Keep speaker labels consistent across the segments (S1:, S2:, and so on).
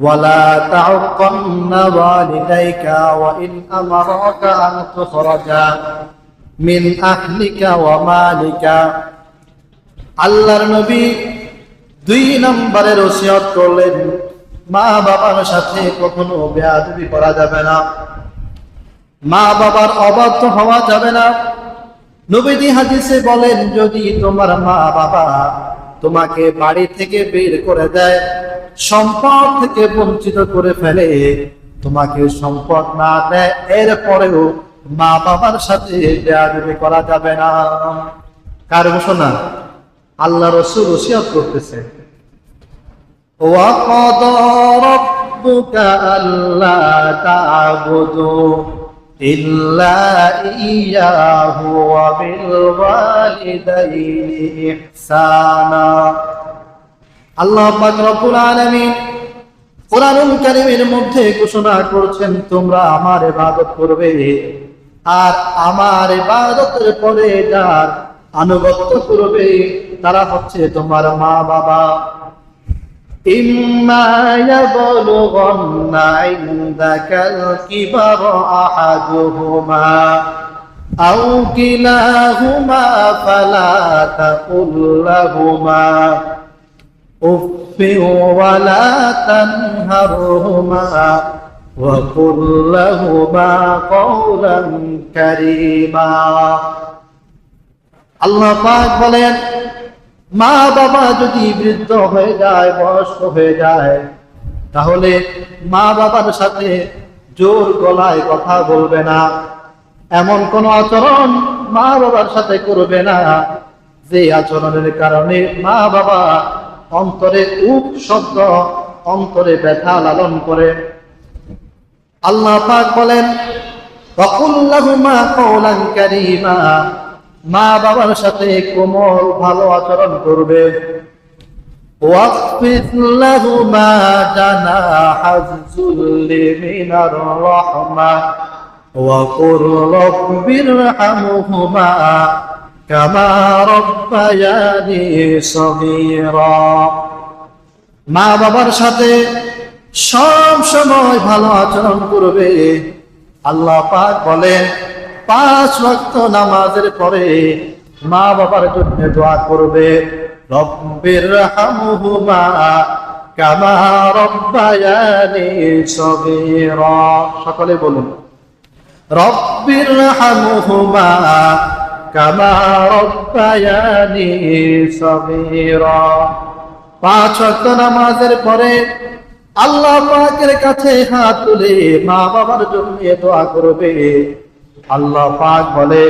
S1: ولا تعقن والديك وإن أمرك أن تخرج من أهلك ومالك আল্লাহর নবী 2 নম্বরের ওসিয়ত করলেন, মা বাবার সাথে কখনো বেয়াদবি করা যাবে না, মা বাবার অবাধ্য হওয়া যাবে না। নবীজি হাদিসে বলেন, যদি তোমার মা বাবা তোমাকে বাড়ি থেকে বের করে দেয়, সম্পদ থেকে বঞ্চিত করে ফেলে, তোমাকে সম্পদ না দেয়, এরপরেও মা বাবার সাথে বেয়াদবি করা যাবে না। কার ঘোষণা? আল্লাহ রাসূল ওসিয়ত করতেছে, ওয়াকাদা রাব্বুকা আল্লা তা'বুদু ইল্লা ইয়্যাহু ওয়া বিল ওয়ালিদাইনি ইহসানা। আল্লাহ পাক রব্বুল আলামিন কোরআনুল কারীমের মধ্যে ঘোষণা করেছেন, তোমরা আমার ইবাদত করবে, আর আমার ইবাদতের পরে যার আনুগত্য করবে তারা হচ্ছে তোমার মা বাবা। ইম্মা ইয়াবলুগান্না ইনদাকাল কিবারা আহাদুহুমা আও কিলাহুমা ফালা তাকুল লাহুমা উফফিন ওয়া লা তানহারহুমা ওয়া কুল লাহুমা কওলান কারীমা। আল্লাহ পাক বলেন, মা বাবা যদি বৃদ্ধ হয়ে যায়, বয়স্ক হয়ে যায়, তাহলে মা বাবার সাথে জোর গলায় কথা বলবে না, এমন কোন আচরণ মা বাবার সাথে করবে না যে আচরণের কারণে মা বাবা অন্তরে উফ শব্দ, অন্তরে ব্যথা লালন করে। আল্লাহ পাক বলেন, ওয়াকুল লাহুমা কওলান কারীমা, মা বাবার সাথে কোমল ভালো আচরণ করবে। ওয়াকফিদ লাহুমা জানাহাজ যুল্লি মিনার রাহমা ওয়া কুর রাব্বিরহামহুমা কামা রাব্বায়ানি সগীরা। মা বাবার সাথে সব সময় ভালো আচরণ করবে। আল্লাহ পাক বলেন, 5 ওয়াক্ত নামাজের পরে মা বাবার জন্য দোয়া করবে, রব্বিরহামহুমা কামা রাব্বায়ানি সগীরা। সকলে বলুন, রব্বিরহামহুমা কামা রাব্বায়ানি সগীরা। 5 ওয়াক্ত নামাজের পরে আল্লাহ পাকের কাছে হাত তুলে মা বাবার জন্য দোয়া করবে। আল্লাহ পাক বলে,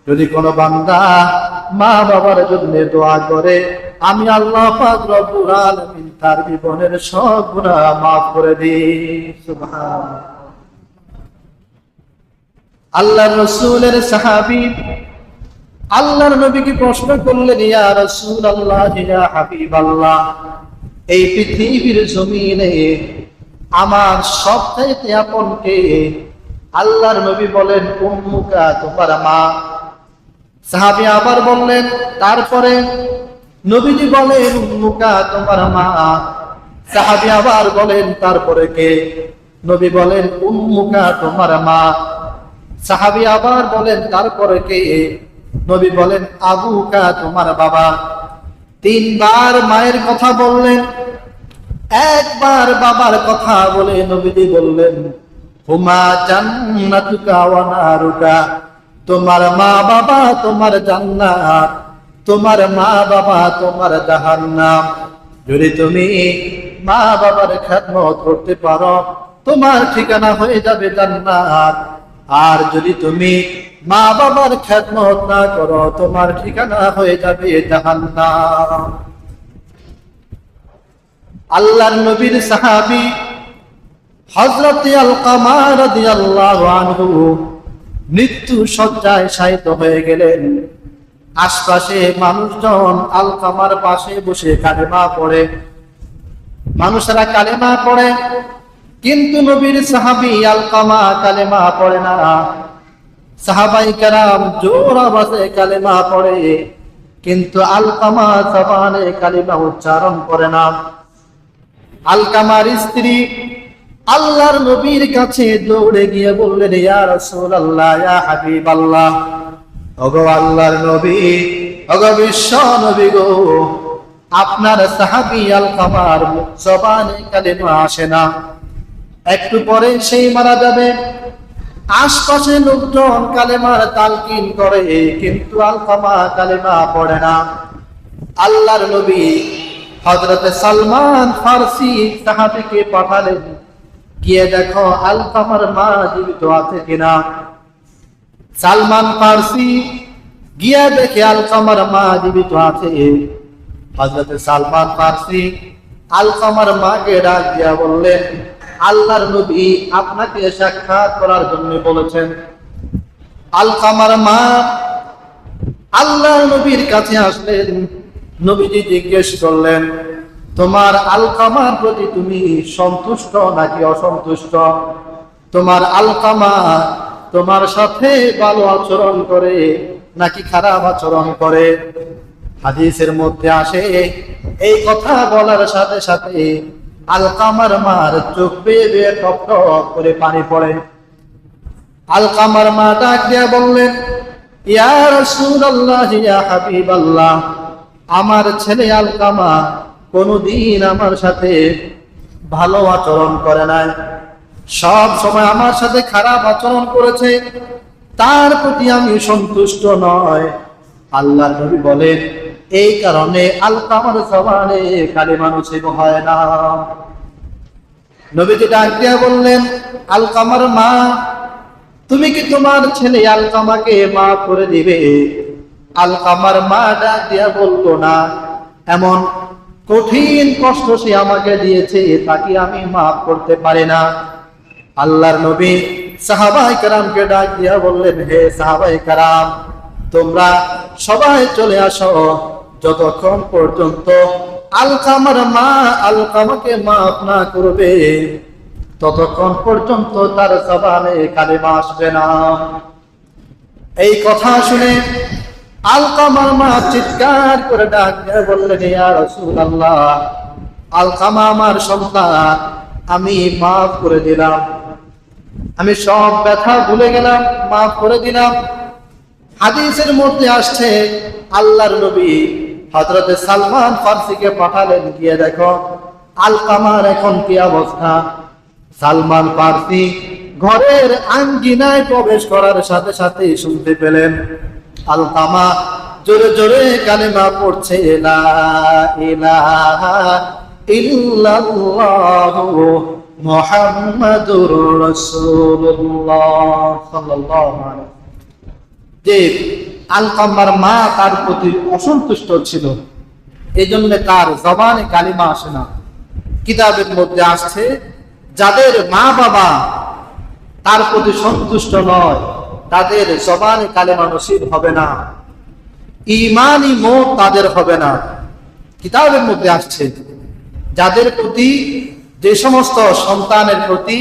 S1: যদি কোনো বান্দা মা বাবার জন্য দোয়া করে, আমি আল্লাহ পাক রব্বুল আলামিন তার জীবনের সব গুনাহ মাফ করে দিই। সুবহানাল্লাহ। আল্লাহর রাসূলের সাহাবী আল্লাহর নবীকে প্রশ্ন করলেন, ইয়া রাসূলুল্লাহ, ইয়া হাবিবাল্লাহ, এই পৃথিবীর জমিনে আমার সবচাইতে আপন কে? আল্লাহর নবী বলেন, উম্মুকা, তোমার মা। সাহাবী আবার বললেন, তারপরে? নবীজি বলেন, উম্মুকা, তোমার মা। সাহাবী আবার বলেন, তারপরে কে? নবী বলেন, উম্মুকা, তোমার মা। সাহাবী আবার বলেন, তারপরে কে? নবী বলেন, আবুকা, তোমার বাবা। 3 বার মায়ের কথা বললেন, 1 বার বাবার কথা বলে নবীজি বললেন, হুমা জান্নাতুকা ওয়া নারুকা, তোমার মা বাবা তোমার জান্নাত, তোমার মা বাবা তোমার জাহান্নাম। যদি তুমি মা বাবার খেদমত করতে পারো, তোমার ঠিকানা হয়ে যাবে জান্নাত। আর যদি তুমি মা বাবার খেদমত না করো, তোমার ঠিকানা হয়ে যাবে জাহান্নাম। আল্লাহর নবীর সাহাবী হযরত আলকামা রাদিয়াল্লাহু আনহু মৃত্যু শয্যায় শায়িত হয়ে গেলেন। আশপাশে মানুষজন আলকামার পাশে বসে কালেমা পড়ে, মানুষেরা কালেমা পড়ে, কিন্তু নবীর সাহাবী আলকামা কালেমা পড়ে না। সাহাবাই কেরাম জোর আওয়াজে কালেমা পড়ে, কিন্তু আলকামা জবানে কালেমা উচ্চারণ করে না। আলকামার স্ত্রী আল্লাহর নবীর কাছে দৌড়ে গিয়ে বললেন, ইয়া রাসূলুল্লাহ, ইয়া হাবিবাল্লাহ, ওগো আল্লাহর নবী, ওগো বিশ্ব নবী গো, আপনার সাহাবী আলকামার জবানে কালেমা আসে না, একটু পরে সেই মারা যাবে। আশপাশে লোকজন কালেমার তালকিন করে, কিন্তু আলকামা কালেমা পড়ে না। আল্লাহর নবী হযরত সালমান ফারসি সাহাবীকে পাঠালেন, গিয়ে দেখো আলকামার মা জীবিত আছে কিনা। সালমান ফারসি গিয়ে দেখে আলকামার মা জীবিত আছে। হযরত সালমান ফারসি আলকামার মাকে ডাক দিয়া বললেন, আল্লাহর নবী আপনাকে সাক্ষাৎ করার জন্য বলেছেন। আলকামার মা আল্লাহর নবীর কাছে আসলেন। নবীজি জিজ্ঞেস করলেন, তোমার আলকামার প্রতি তুমি সন্তুষ্ট নাকি অসন্তুষ্ট? তোমার আলকামা তোমার সাথে ভালো আচরণ করে নাকি খারাপ আচরণ করে? হাদিসের মধ্যে আসে, এই কথা বলার সাথে সাথে আলকামার মার চোখ বেয়ে বেয়ে টপ টপ করে পানি পড়ে। আলকামার মা ডাক দিয়া বললেন, ইয়া রাসূলুল্লাহ, ইয়া হাবিবাল্লাহ, আমার ছেলে আলকামা কোনদিন আমার সাথে ভালো আচরণ করে নাই, সব সময় আমার সাথে খারাপ আচরণ করেছে, তার প্রতি আমি সন্তুষ্ট নয়। আল্লাহর নবী বলেন, এই কারণে আলকামার জবানে কালেমা নসিব হয় না। নবীজি ডাক দিয়া বললেন, আলকামার মা, তুমি কি তোমার ছেলে আলকামাকে মাফ করে দিবে? আলকামার মা ডাক দিয়া বলল, না, এমন কঠিন কষ্ট সে আমাকে দিয়েছে, তাকে আমি মাফ করতে পারি না। আল্লাহর নবী সাহাবায়ে কেরামকে ডাক দিয়া বললেন, হে সাহাবায়ে কেরাম, তোমরা সবাই চলে আসো, যতক্ষণ পর্যন্ত আলকামার মা আলকামাকে মাফ না করবে ততক্ষণ পর্যন্ত তার জবানে কালেমা আসবে না। এই কথা শুনে আলকামার মা চিৎকার করে ডাক দিয়ে বললেন, ইয়া রাসূলুল্লাহ, আলকামা আমার সন্তান, আমি মাফ করে দিলাম, আমি সব ব্যথা ভুলে গেলাম, মাফ করে দিলাম। হাদিসের মধ্যে আসছে, আল্লাহর নবী হযরত সালমান ফারসিকে পাঠালেন, গিয়ে দেখো আলকামার এখন কি অবস্থা। সালমান ফারসি ঘরের আঙ্গিনায় প্রবেশ করার সাথে সাথে শুনতে পেলেন আলকামা জোরে জোরে কালেমা পড়ছে, লা ইলাহা ইল্লাল্লাহু মুহাম্মাদুর রাসূলুল্লাহ সাল্লাল্লাহু আলাইহি। যে আলকামার মা তার প্রতি অসন্তুষ্ট ছিল, এই জন্য তার জবানে কালিমা আসে না। কিতাবের মধ্যে আসছে, যাদের মা বাবা তার প্রতি সন্তুষ্ট নয়, তাদের জবানে কালিমা নসিব হবে না, ঈমানি মত তাদের হবে না। কিতাবের মধ্যে আসছে, যাদের প্রতি, যে সমস্ত সন্তানের প্রতি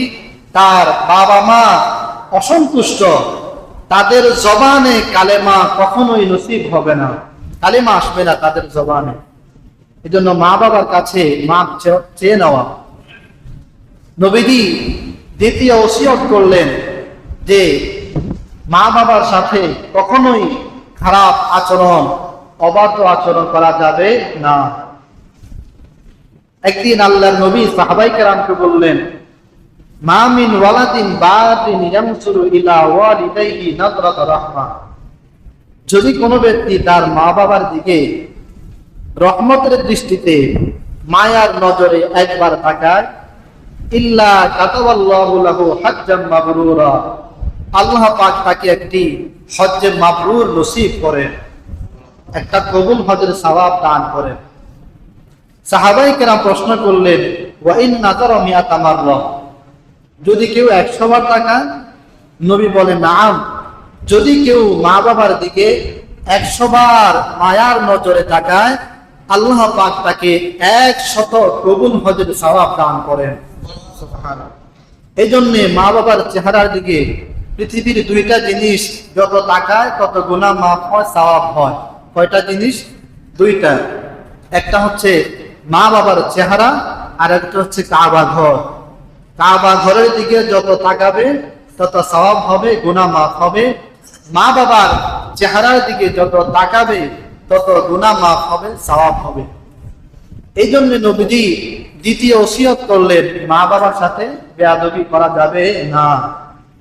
S1: তার বাবা মা অসন্তুষ্ট, তাদের জবানে কালেমা কখনোই নসিব হবে না, কালেমা আসবে না তাদের জবানে। এই জন্য মা বাবার কাছে মাপ চেয়ে নেওয়া। নবীজি দ্বিতীয় ওসিয়ত করলেন যে মা বাবার সাথে কখনোই খারাপ আচরণ, অবাধ্য আচরণ করা যাবে না। একদিন আল্লাহর নবী সাহাবায়ে কেরামকে বললেন, মা মিন ওয়ালাদিন বাদিন ইয়ামসুরু ইলা ওয়ালিদাইহি নাযরাত রাহমা, যদি কোনো ব্যক্তি তার মা বাবার দিকে রহমতের দৃষ্টিতে মায়ার নজরে একবার তাকায়, ইল্লা কাতাবাল্লাহু লাহু হাজ্জাম মাবরুরা, আল্লাহ পাক তাকে একটি হজ্জে মাবরুর নসিব করেন, একটা কবুল হজের সওয়াব দান করেন। সাহাবায়ে কেরাম প্রশ্ন করলেন, ওয়া ইন নাযারা মিয়াতা মাররা, যদি কেউ 100 বার তাকায়? নবী বলেন, নাম, যদি কেউ মা বাবার দিকে 100 বার মায়ার নজরে তাকায়, আল্লাহ পাক তাকে 100 কবুল হজের সওয়াব দান করেন। সুবহানাল্লাহ। এই জন্য মা বাবার চেহারার দিকে পৃথিবীর দুইটা জিনিস যত তাকায় তত গুনাহ মাফ হয়, সওয়াব হয়। কয়টা জিনিস? দুইটা। একটা হচ্ছে মা বাবার চেহারা, আর একটা হচ্ছে কাবা ঘর। কাবা ঘরের দিকে যত তাকাবে তত সওয়াব হবে, গুনাহ মাফ হবে। মা বাবার চেহারার দিকে যত তাকাবে তত গুনাহ মাফ হবে, সওয়াব হবে। এই জন্য নবীজি দ্বিতীয় ওসিয়ত করলেন, মা বাবার সাথে বেয়াদবি করা যাবে না।